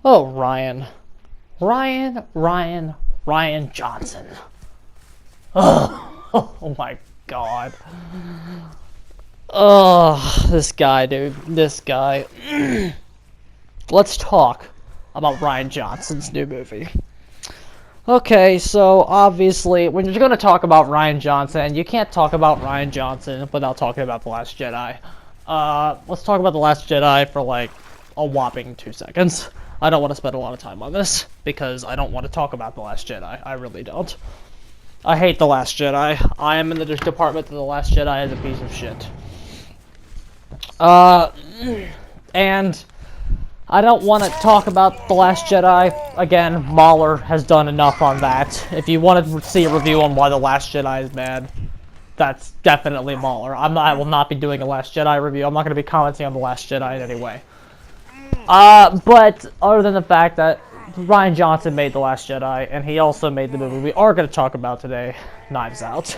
Oh, Ryan. Ryan Johnson. Oh my god. Oh, this guy, dude. This guy. Let's talk about Ryan Johnson's new movie. Okay, so obviously, when you're going to talk about Ryan Johnson, you can't talk about Ryan Johnson without talking about The Last Jedi. Let's talk about The Last Jedi for like a whopping 2 seconds. I don't want to spend a lot of time on this, because I don't want to talk about The Last Jedi. I really don't. I hate The Last Jedi. I am in the department that The Last Jedi is a piece of shit. And I don't want to talk about The Last Jedi. Again, Mahler has done enough on that. If you want to see a review on why The Last Jedi is bad, that's definitely Mahler. I will not be doing a Last Jedi review. I'm not going to be commenting on The Last Jedi in any way. But other than the fact that Ryan Johnson made The Last Jedi, and he also made the movie we are going to talk about today, Knives Out.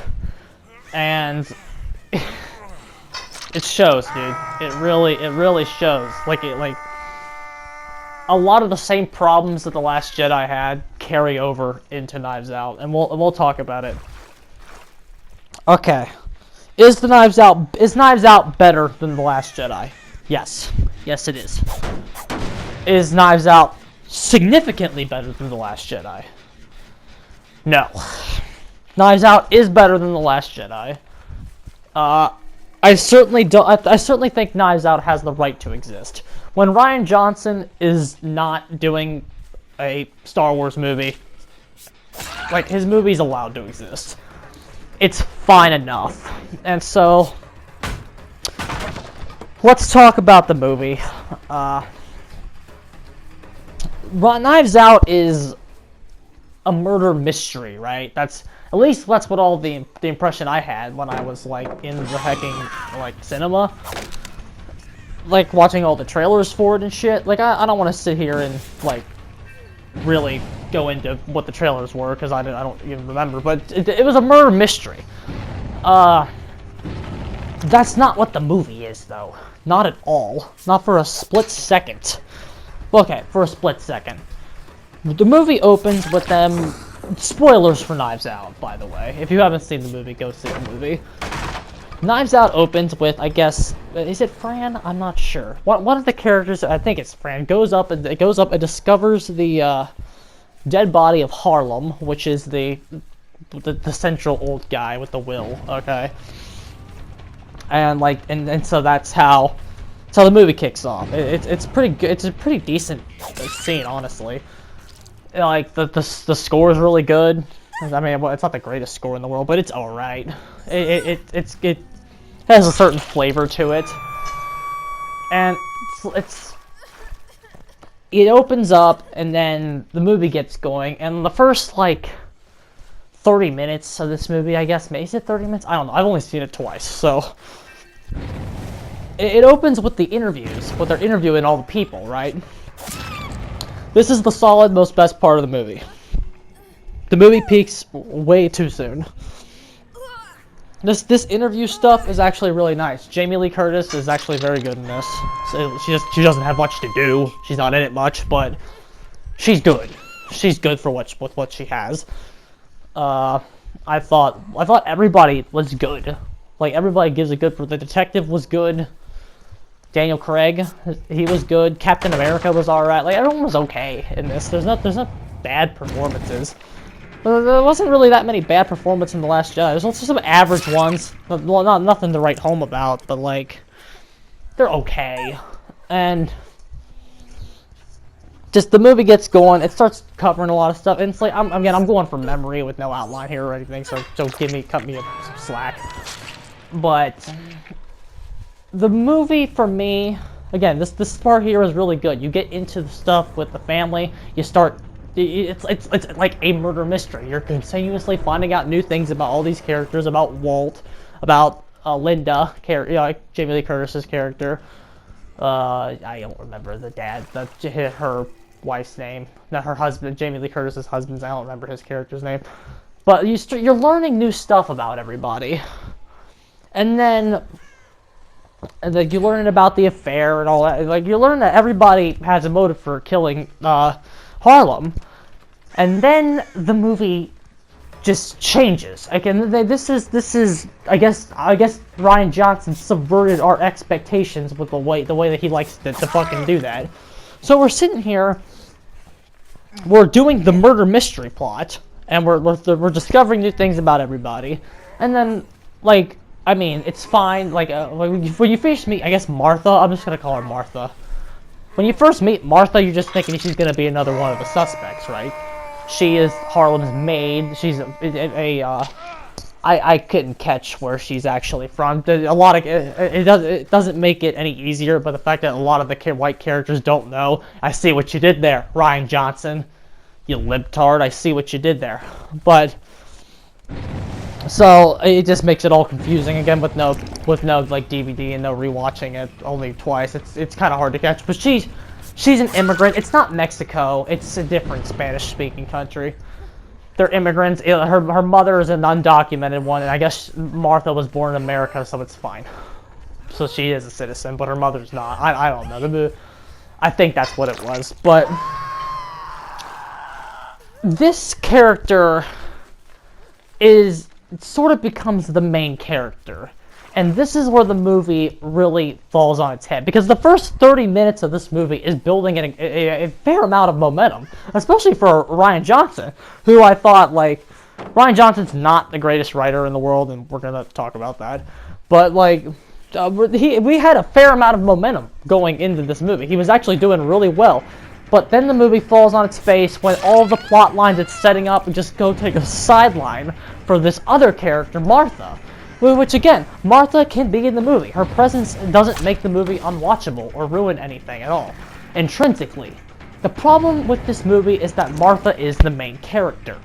And it shows, dude. It really shows. Like a lot of the same problems that The Last Jedi had carry over into Knives Out, and we'll talk about it. Okay. Is Knives Out better than The Last Jedi? Yes. Yes, it is. Is Knives Out significantly better than The Last Jedi? No. Knives Out is better than The Last Jedi. I certainly think Knives Out has the right to exist. When Ryan Johnson is not doing a Star Wars movie, like, his movie's allowed to exist. It's fine enough. And so, let's talk about the movie. Knives Out is a murder mystery, right? That's what all the impression I had when I was like in the hecking like cinema, like watching all the trailers for it and shit. Like I don't want to sit here and like really go into what the trailers were, because I don't even remember. But it was a murder mystery. That's not what the movie is, though. Not at all. Not for a split second. Okay, for a split second. The movie opens with them... Spoilers for Knives Out, by the way. If you haven't seen the movie, go see the movie. Knives Out opens with, I guess... Is it Fran? I'm not sure. One of the characters, I think it's Fran, goes up and discovers the dead body of Harlem, which is the central old guy with the will, okay? And like, and so that's how the movie kicks off. It's pretty good. It's a pretty decent scene, honestly. Like the score is really good. I mean, well, it's not the greatest score in the world, but it's all right. It has a certain flavor to it, and it opens up, and then the movie gets going, and the first like 30 minutes of this movie, I guess. Is it 30 minutes? I don't know. I've only seen it twice, so... It opens with the interviews, with they're interviewing all the people, right? This is the solid, best part of the movie. The movie peaks way too soon. This interview stuff is actually really nice. Jamie Lee Curtis is actually very good in this. So she doesn't have much to do. She's not in it much, but she's good. She's good for what she has. I thought everybody was good. Like, everybody gives a good... The detective was good. Daniel Craig, he was good. Captain America was alright. Like, everyone was okay in this. There's not bad performances. There wasn't really that many bad performances in The Last Jedi. There's also some average ones. Well, nothing to write home about, but, like, they're okay. And... just the movie gets going, it starts covering a lot of stuff, and it's like, I'm going from memory with no outline here or anything, so cut me some slack. But the movie, for me, again, this part here is really good. You get into the stuff with the family, you start, it's like a murder mystery. You're continuously finding out new things about all these characters, about Walt, about Linda, Jamie Lee Curtis's character. I don't remember the dad, her wife's name, not her husband, Jamie Lee Curtis's husband's. I don't remember his character's name, but you're learning new stuff about everybody, and then And like you learn about the affair and all that. Like you learn that everybody has a motive for killing Harlem, and then the movie just changes. Again, this is I guess Ryan Johnson subverted our expectations with the way that he likes to fucking do that. So we're sitting here, we're doing the murder mystery plot, and we're discovering new things about everybody, and then like. I mean, it's fine, like when you first meet, I guess Martha, I'm just gonna call her Martha. When you first meet Martha, you're just thinking she's gonna be another one of the suspects, right? She is Harlem's maid, she's I couldn't catch where she's actually from. A lot of, it doesn't make it any easier, but the fact that a lot of the white characters don't know, I see what you did there, Ryan Johnson. You libtard, I see what you did there. But... so it just makes it all confusing again with no like DVD and no rewatching it only twice. It's kind of hard to catch. But she's an immigrant. It's not Mexico. It's a different Spanish-speaking country. They're immigrants. Her mother is an undocumented one, and I guess Martha was born in America, so it's fine. So she is a citizen, but her mother's not. I don't know. I think that's what it was. But this character it sort of becomes the main character. And this is where the movie really falls on its head. Because the first 30 minutes of this movie is building a fair amount of momentum. Especially for Ryan Johnson, who I thought, like... Ryan Johnson's not the greatest writer in the world, and we're going to talk about that. But, like... we had a fair amount of momentum going into this movie. He was actually doing really well. But then the movie falls on its face when all the plot lines it's setting up and just go take a sideline for this other character, Martha. Which again, Martha can be in the movie. Her presence doesn't make the movie unwatchable or ruin anything at all, intrinsically. The problem with this movie is that Martha is the main character.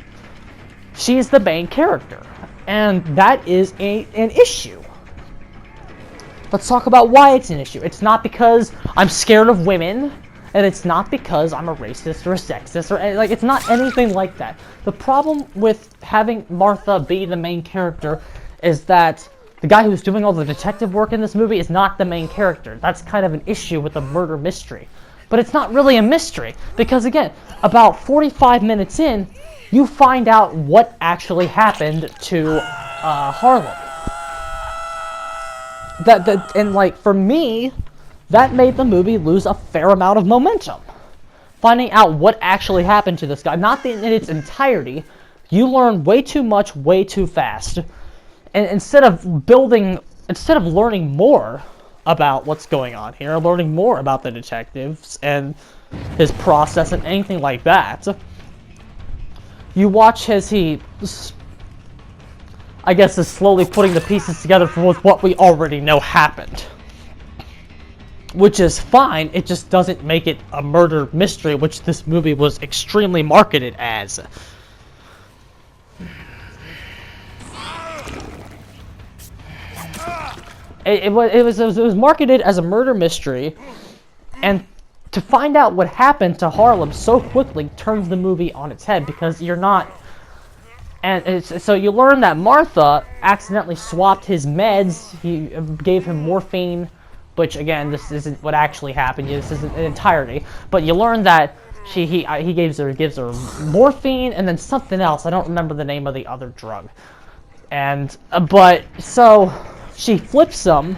She is the main character, and that is an issue. Let's talk about why it's an issue. It's not because I'm scared of women. And it's not because I'm a racist or a sexist or like it's not anything like that. The problem with having Martha be the main character is that the guy who's doing all the detective work in this movie is not the main character. That's kind of an issue with the murder mystery. But it's not really a mystery because again, about 45 minutes in, you find out what actually happened to Harlem. And like for me, that made the movie lose a fair amount of momentum. Finding out what actually happened to this guy, not in its entirety, you learn way too much, way too fast. And instead of learning more about what's going on here, learning more about the detectives and his process and anything like that, you watch as he, I guess, is slowly putting the pieces together for what we already know happened. Which is fine, it just doesn't make it a murder mystery, which this movie was extremely marketed as. It was marketed as a murder mystery, and to find out what happened to Harlem so quickly turns the movie on its head, because you're not... And so you learn that Martha accidentally swapped his meds. He gave him morphine, which again, this isn't what actually happened. This isn't an entirety, but you learn that he gives her morphine and then something else. I don't remember the name of the other drug. And but so she flips him,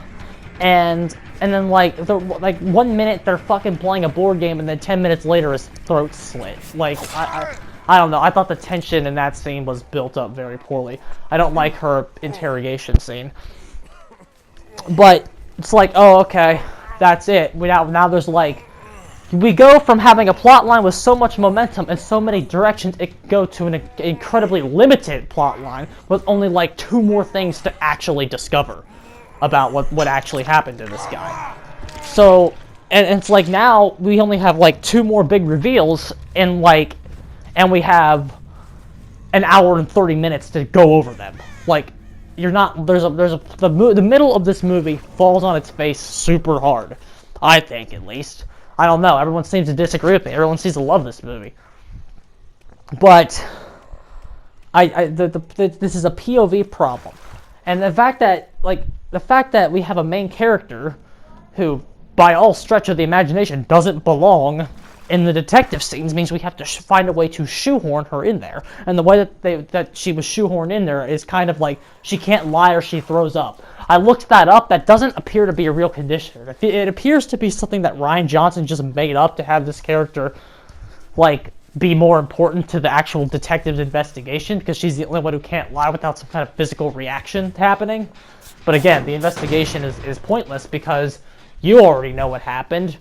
and then like 1 minute they're fucking playing a board game, and then 10 minutes later his throat's slit. Like I don't know. I thought the tension in that scene was built up very poorly. I don't like her interrogation scene, but. It's like, oh, okay, that's it. Now there's like, we go from having a plot line with so much momentum and so many directions, it go to an incredibly limited plot line with only like 2 more things to actually discover about what actually happened to this guy. So, and it's like now we only have like 2 more big reveals and we have an hour and 30 minutes to go over them. Like, you're not, the middle of this movie falls on its face super hard. I think, at least. I don't know, everyone seems to disagree with me. Everyone seems to love this movie. But, this is a POV problem. And the fact that we have a main character who, by all stretch of the imagination, doesn't belong in the detective scenes means we have to find a way to shoehorn her in there. And the way that she was shoehorned in there is kind of like she can't lie or she throws up. I looked that up. That doesn't appear to be a real condition. It appears to be something that Rian Johnson just made up to have this character, like, be more important to the actual detective's investigation, because she's the only one who can't lie without some kind of physical reaction happening. But again, the investigation is pointless because you already know what happened.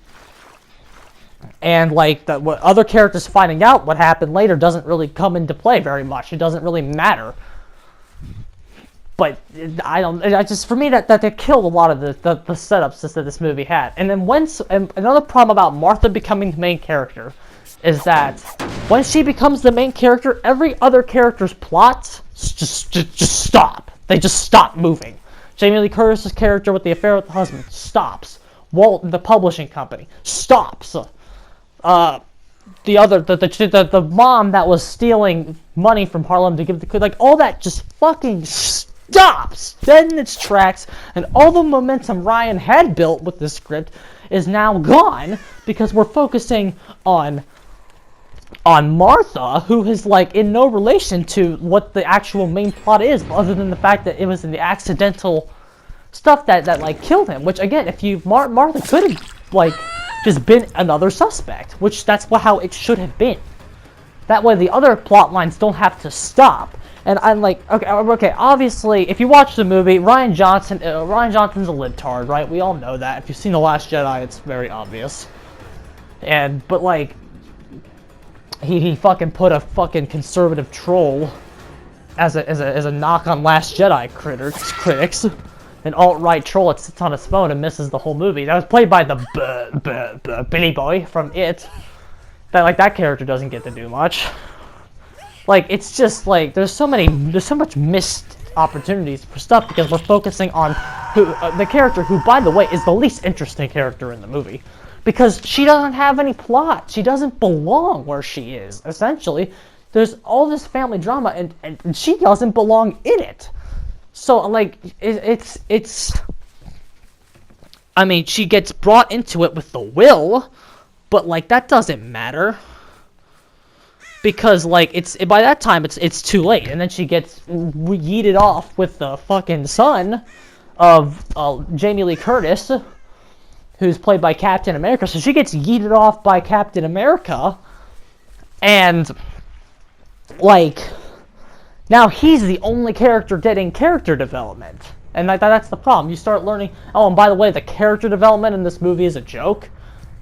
And, like, what other characters finding out what happened later doesn't really come into play very much. It doesn't really matter. But for me, that killed a lot of the setups that this movie had. And then another problem about Martha becoming the main character is that when she becomes the main character, every other character's plots just stop. They just stop moving. Jamie Lee Curtis's character with the affair with the husband stops. Walt, the publishing company, stops. The mom that was stealing money from Harlem to give the kid, like, all that just fucking stops dead in its tracks, and all the momentum Ryan had built with this script is now gone because we're focusing on Martha, who is, like, in no relation to what the actual main plot is, other than the fact that it was in the accidental stuff that like killed him. Which, again, if Martha could have, like, just been another suspect, which that's how it should have been. That way the other plot lines don't have to stop. And I'm like, okay, obviously, if you watch the movie, Rian Johnson's a libtard, right? We all know that. If you've seen The Last Jedi, it's very obvious. But like, he fucking put a fucking conservative troll as a knock on Last Jedi critics. An alt-right troll that sits on his phone and misses the whole movie. That was played by the Billy Boy from It. That character doesn't get to do much. Like, it's just like there's so much missed opportunities for stuff because we're focusing on the character who, by the way, is the least interesting character in the movie, because she doesn't have any plot. She doesn't belong where she is. Essentially, there's all this family drama, and she doesn't belong in it. So, like, it's. I mean, she gets brought into it with the will, but, like, that doesn't matter. Because, like, by that time, it's too late. And then she gets yeeted off with the fucking son of Jamie Lee Curtis, who's played by Captain America. So she gets yeeted off by Captain America, and, like, now he's the only character getting character development. And that's the problem. You start learning, oh, and by the way, the character development in this movie is a joke.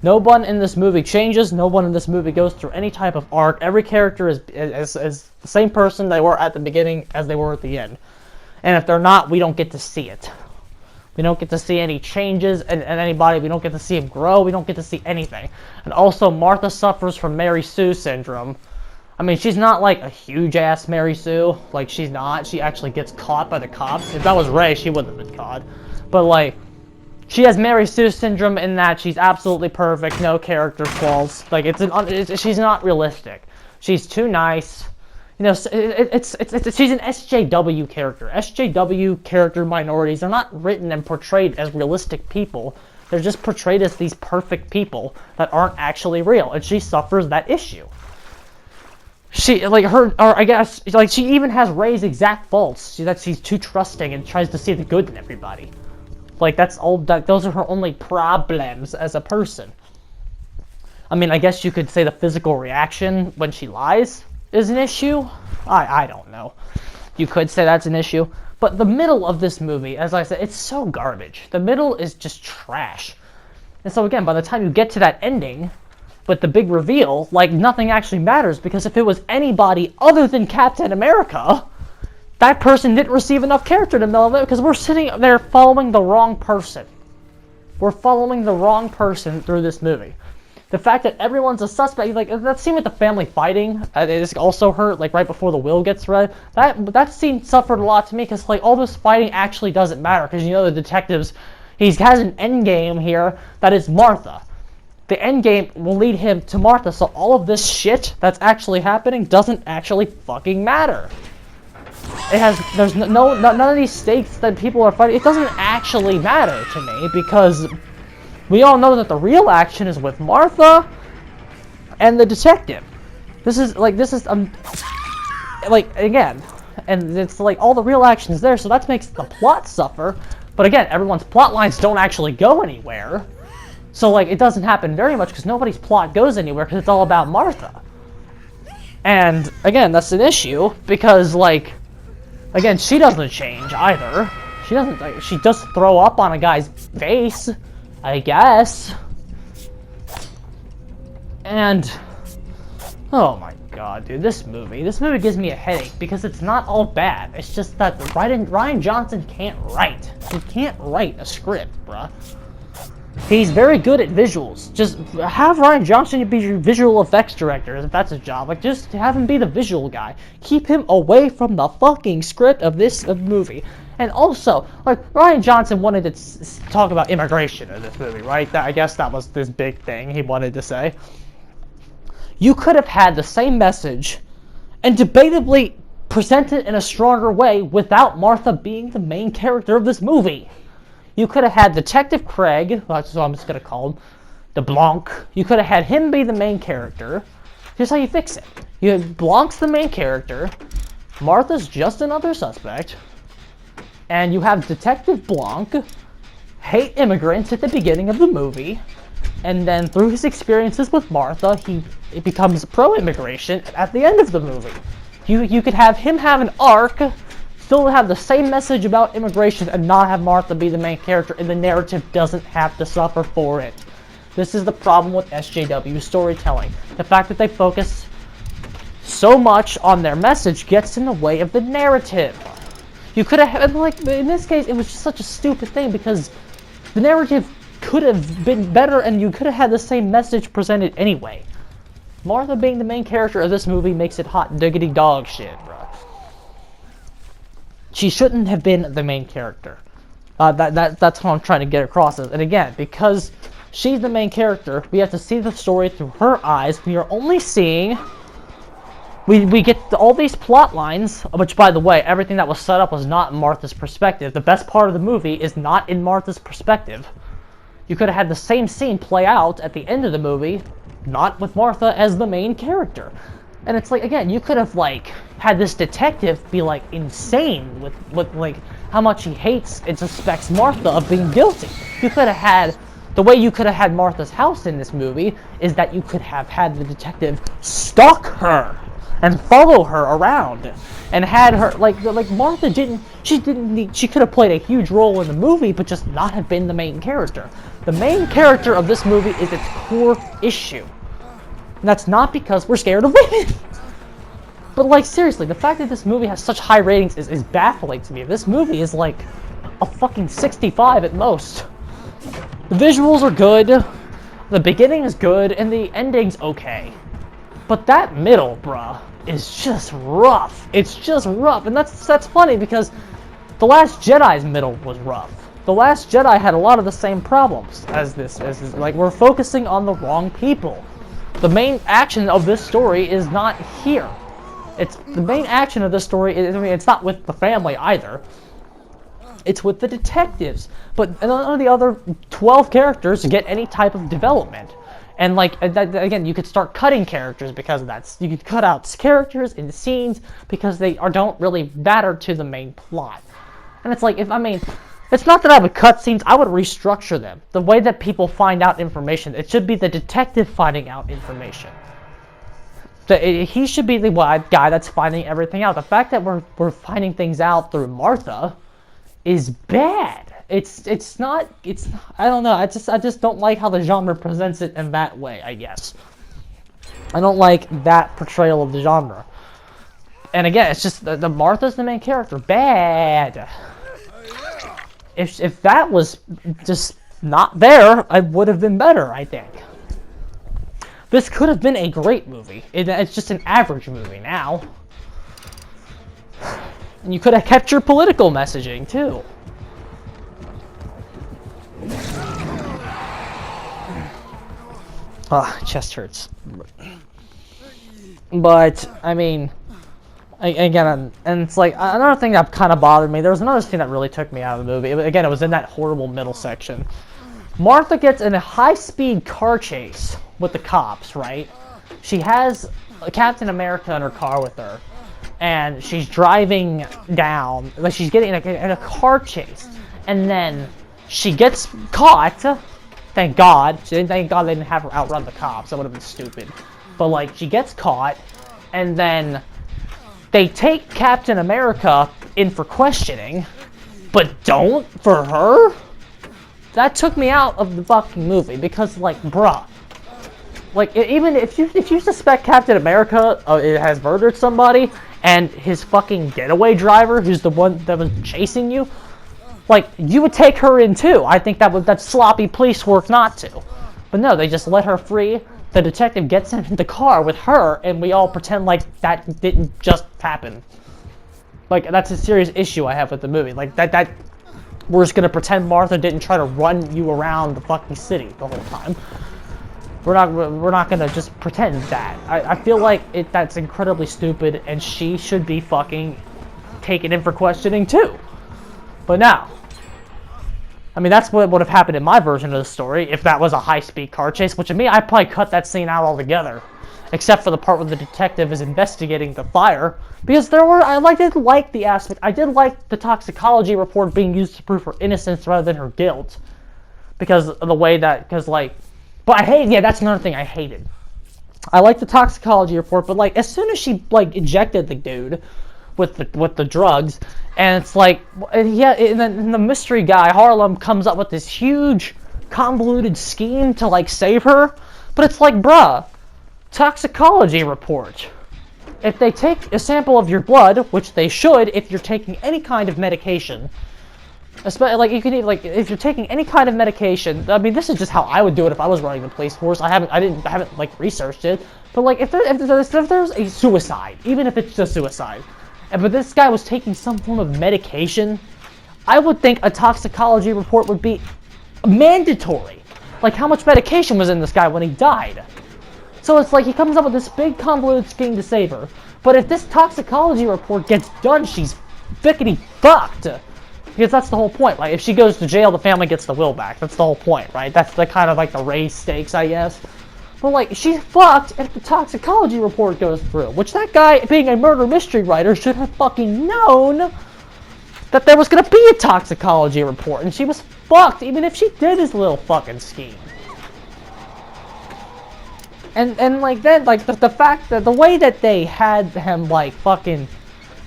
No one in this movie changes. No one in this movie goes through any type of arc. Every character is the same person they were at the beginning as they were at the end. And if they're not, we don't get to see it. We don't get to see any changes in anybody. We don't get to see him grow. We don't get to see anything. And also, Martha suffers from Mary Sue syndrome. I mean, she's not like a huge-ass Mary Sue. Like, she's not. She actually gets caught by the cops. If that was Ray, she wouldn't have been caught. But, like, she has Mary Sue syndrome in that she's absolutely perfect, no character flaws. Like, she's not realistic. She's too nice. You know, she's an SJW character. SJW character minorities are not written and portrayed as realistic people. They're just portrayed as these perfect people that aren't actually real, and she suffers that issue. She, like, I guess, like, she even has Ray's exact faults. That she's too trusting and tries to see the good in everybody. Like, those are her only problems as a person. I mean, I guess you could say the physical reaction when she lies is an issue. I don't know. You could say that's an issue. But the middle of this movie, as I said, it's so garbage. The middle is just trash. And so again, by the time you get to that ending, with the big reveal, like, nothing actually matters, because if it was anybody other than Captain America, that person didn't receive enough character development because we're sitting there following the wrong person. We're following the wrong person through this movie. The fact that everyone's a suspect, like, that scene with the family fighting, is also hurt, like, right before the will gets read. That scene suffered a lot to me because, like, all this fighting actually doesn't matter because, you know, the detectives, he has an end game here that is Martha. The end game will lead him to Martha, so all of this shit that's actually happening doesn't actually fucking matter. there's none of these stakes that people are fighting. It doesn't actually matter to me because we all know that the real action is with Martha and the detective. This is like again, and it's like all the real action is there, so that makes the plot suffer. But again, everyone's plot lines don't actually go anywhere, so like it doesn't happen very much because nobody's plot goes anywhere because it's all about Martha. And again, that's an issue because like, again, she doesn't change either. She doesn't. Like, she just throw up on a guy's face, I guess. And oh my god, dude, this movie gives me a headache because it's not all bad. It's just that Rian Johnson can't write. He can't write a script, bruh. He's very good at visuals. Just have Rian Johnson be your visual effects director if that's his job. Like, just have him be the visual guy. Keep him away from the fucking script of this movie. And also, like, Rian Johnson wanted to talk about immigration in this movie, right? I guess that was this big thing he wanted to say. You could have had the same message and debatably present it in a stronger way without Martha being the main character of this movie. You could have had Detective Craig, that's what I'm just going to call him, the Blanc. You could have had him be the main character. Here's how you fix it. You have Blanc's the main character, Martha's just another suspect, and you have Detective Blanc hate immigrants at the beginning of the movie, and then through his experiences with Martha, he becomes pro-immigration at the end of the movie. You could have him have an arc, still have the same message about immigration, and not have Martha be the main character, and the narrative doesn't have to suffer for it. This is the problem with SJW storytelling. The fact that they focus so much on their message gets in the way of the narrative. You could have, like, in this case, it was just such a stupid thing because the narrative could have been better and you could have had the same message presented anyway. Martha being the main character of this movie makes it hot diggity dog shit, bro. She shouldn't have been the main character. That's what I'm trying to get across. And again, because she's the main character, we have to see the story through her eyes. We are only seeing... We get all these plot lines, which, by the way, everything that was set up was not in Martha's perspective. The best part of the movie is not in Martha's perspective. You could have had the same scene play out at the end of the movie, not with Martha as the main character. And it's like, again, you could have, like, had this detective be, like, insane with like, how much he hates and suspects Martha of being guilty. You could have had, the way you could have had Martha's house in this movie is that you could have had the detective stalk her and follow her around and had her, like Martha she could have played a huge role in the movie, but just not have been the main character. The main character of this movie is its core issue. And that's not because we're scared of women. But, like, seriously, the fact that this movie has such high ratings is baffling to me. This movie is, like, a fucking 65 at most. The visuals are good, the beginning is good, and the ending's okay. But that middle, bruh, is just rough. It's just rough, and that's funny because The Last Jedi's middle was rough. The Last Jedi had a lot of the same problems as this. Like, we're focusing on the wrong people. The main action of this story is not here. The main action of this story is, I mean, it's not with the family either. It's with the detectives. But none of the other 12 characters get any type of development. And, like, again, you could start cutting characters because of that. You could cut out characters in scenes because they don't really matter to the main plot. And it's like, it's not that I would cut scenes, I would restructure them. The way that people find out information, it should be the detective finding out information. He should be the guy that's finding everything out. The fact that we're finding things out through Martha is bad. It's not, I don't know, I just don't like how the genre presents it in that way, I guess. I don't like that portrayal of the genre. And again, it's just, the Martha's the main character. Bad. If that was just not there, I would have been better, I think. This could have been a great movie. It's just an average movie now. And you could have kept your political messaging, too. Chest hurts. But, I mean, Again, and it's like another thing that kind of bothered me. There was another scene that really took me out of the movie. Again, it was in that horrible middle section. Martha gets in a high-speed car chase with the cops, right? She has Captain America in her car with her, and she's driving down, like she's getting in a car chase, and then she gets caught. Thank God. Thank God they didn't have her outrun the cops. That would have been stupid. But like, she gets caught, and then they take Captain America in for questioning, but don't for her? That took me out of the fucking movie, because like, bruh. Like, even if you suspect Captain America has murdered somebody, and his fucking getaway driver, who's the one that was chasing you, like, you would take her in too. I think that's sloppy police work not to. But no, they just let her free. The detective gets in the car with her, and we all pretend like that didn't just happen. Like, that's a serious issue I have with the movie. Like, that we're just gonna pretend Martha didn't try to run you around the fucking city the whole time. We're not gonna just pretend that. I feel like that's incredibly stupid, and she should be fucking taken in for questioning too. But now, I mean, that's what would have happened in my version of the story if that was a high-speed car chase, which to me, I'd probably cut that scene out altogether. Except for the part where the detective is investigating the fire. Because I did like the aspect, I did like the toxicology report being used to prove her innocence rather than her guilt. Because of the way that, but I hate, yeah, that's another thing I hated. I like the toxicology report, but like, as soon as she, like, injected the dude with the drugs, and it's like, yeah, and then the mystery guy, Harlem, comes up with this huge, convoluted scheme to, like, save her, but it's like, bruh, toxicology report. If they take a sample of your blood, which they should if you're taking any kind of medication, especially, like, you can even, like, if you're taking any kind of medication, I mean, this is just how I would do it if I was running the police force. I haven't like, researched it, but, like, if there's a suicide, even if it's just suicide, but this guy was taking some form of medication, I would think a toxicology report would be mandatory. Like, how much medication was in this guy when he died? So it's like he comes up with this big convoluted scheme to save her. But if this toxicology report gets done, she's fickety fucked. Because that's the whole point. Like, if she goes to jail, the family gets the will back. That's the whole point, right? That's the kind of like the raised stakes, I guess. But like, she's fucked if the toxicology report goes through. Which that guy, being a murder mystery writer, should have fucking known that there was gonna be a toxicology report. And she was fucked, even if she did his little fucking scheme. And like then, like the fact that the way that they had him like fucking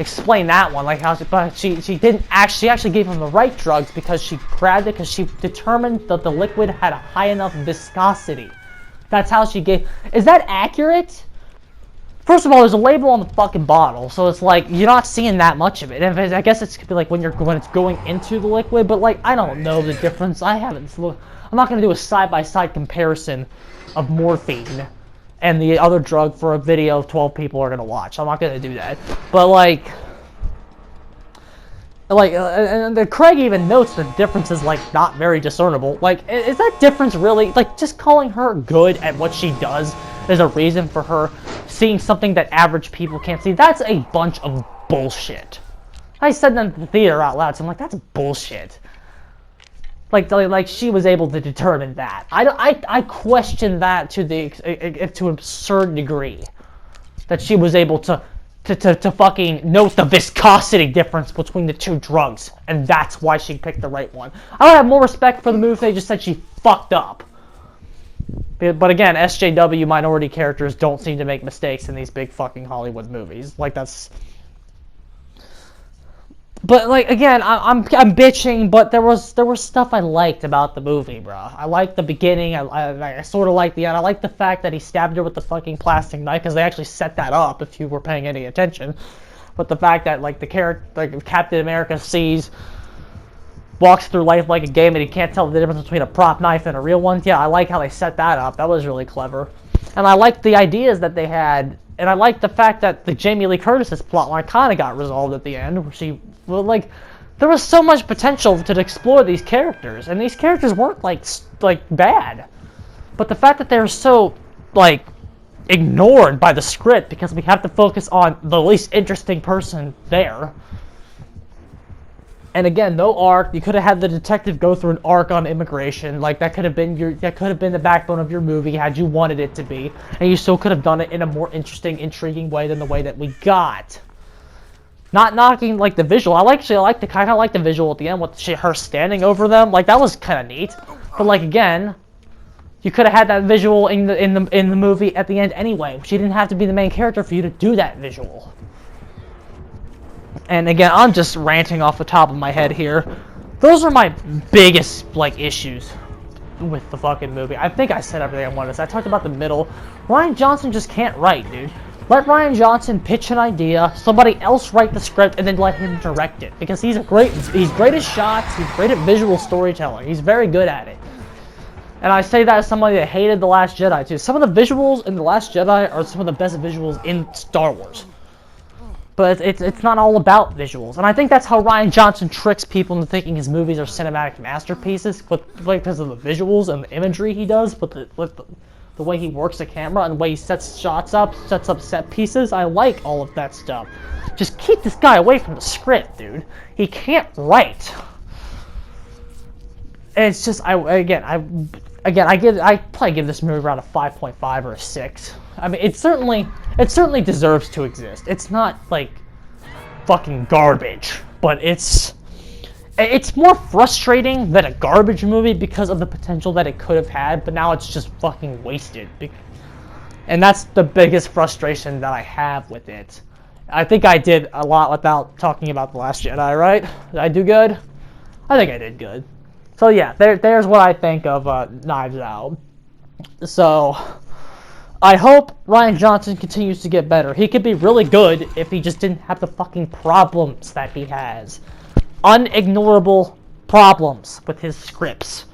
explain that one, like how she didn't actually gave him the right drugs because she grabbed it because she determined that the liquid had a high enough viscosity. That's how she gave. Is that accurate? First of all, there's a label on the fucking bottle, so it's like you're not seeing that much of it. And I guess it's could be like when it's going into the liquid, but like I don't know the difference. I'm not gonna do a side-by-side comparison of morphine and the other drug for a video 12 people are gonna watch. I'm not gonna do that. But like and Craig even notes the difference is like not very discernible. Like, is that difference really like just calling her good at what she does is a reason for her seeing something that average people can't see? That's a bunch of bullshit. I said that in the theater out loud, so I'm like, that's bullshit. Like she was able to determine that. I question that to an absurd degree. That she was able to fucking note the viscosity difference between the two drugs, and that's why she picked the right one. I would have more respect for the movie if they just said she fucked up. But again, SJW minority characters don't seem to make mistakes in these big fucking Hollywood movies. Like that's. But like again, I'm bitching, but there was stuff I liked about the movie, bro. I liked the beginning. I sort of liked the end. I liked the fact that he stabbed her with the fucking plastic knife because they actually set that up if you were paying any attention. But the fact that like the character, like Captain America walks through life like a game and he can't tell the difference between a prop knife and a real one. Yeah, I like how they set that up. That was really clever. And I liked the ideas that they had. And I liked the fact that the Jamie Lee Curtis's plotline kind of got resolved at the end, where like, there was so much potential to explore these characters, and these characters weren't like bad, but the fact that they're so like ignored by the script because we have to focus on the least interesting person there. And again, no arc. You could have had the detective go through an arc on immigration. Like, that could have been the backbone of your movie had you wanted it to be. And you still could have done it in a more interesting, intriguing way than the way that we got. Not knocking, like, the visual. I kind of like the visual at the end with her standing over them. Like, that was kind of neat. But, like, again, you could have had that visual in the movie at the end anyway. She didn't have to be the main character for you to do that visual. And again, I'm just ranting off the top of my head here. Those are my biggest, like, issues with the fucking movie. I think I said everything I wanted to say. I talked about the middle. Ryan Johnson just can't write, dude. Let Ryan Johnson pitch an idea, somebody else write the script, and then let him direct it. Because he's great at shots, he's great at visual storytelling. He's very good at it. And I say that as somebody that hated The Last Jedi, too. Some of the visuals in The Last Jedi are some of the best visuals in Star Wars. But it's not all about visuals. And I think that's how Ryan Johnson tricks people into thinking his movies are cinematic masterpieces, because of the visuals and the imagery he does, with the way he works the camera and the way he sets shots up, sets up set pieces. I like all of that stuff. Just keep this guy away from the script, dude. He can't write. And it's just, I probably give this movie around a 5.5 or a 6. I mean, it certainly deserves to exist. It's not, like, fucking garbage, but it's more frustrating than a garbage movie because of the potential that it could have had, but now it's just fucking wasted. And that's the biggest frustration that I have with it. I think I did a lot without talking about The Last Jedi, right? Did I do good? I think I did good. So yeah, there's what I think of Knives Out. So, I hope Ryan Johnson continues to get better. He could be really good if he just didn't have the fucking problems that he has. Unignorable problems with his scripts.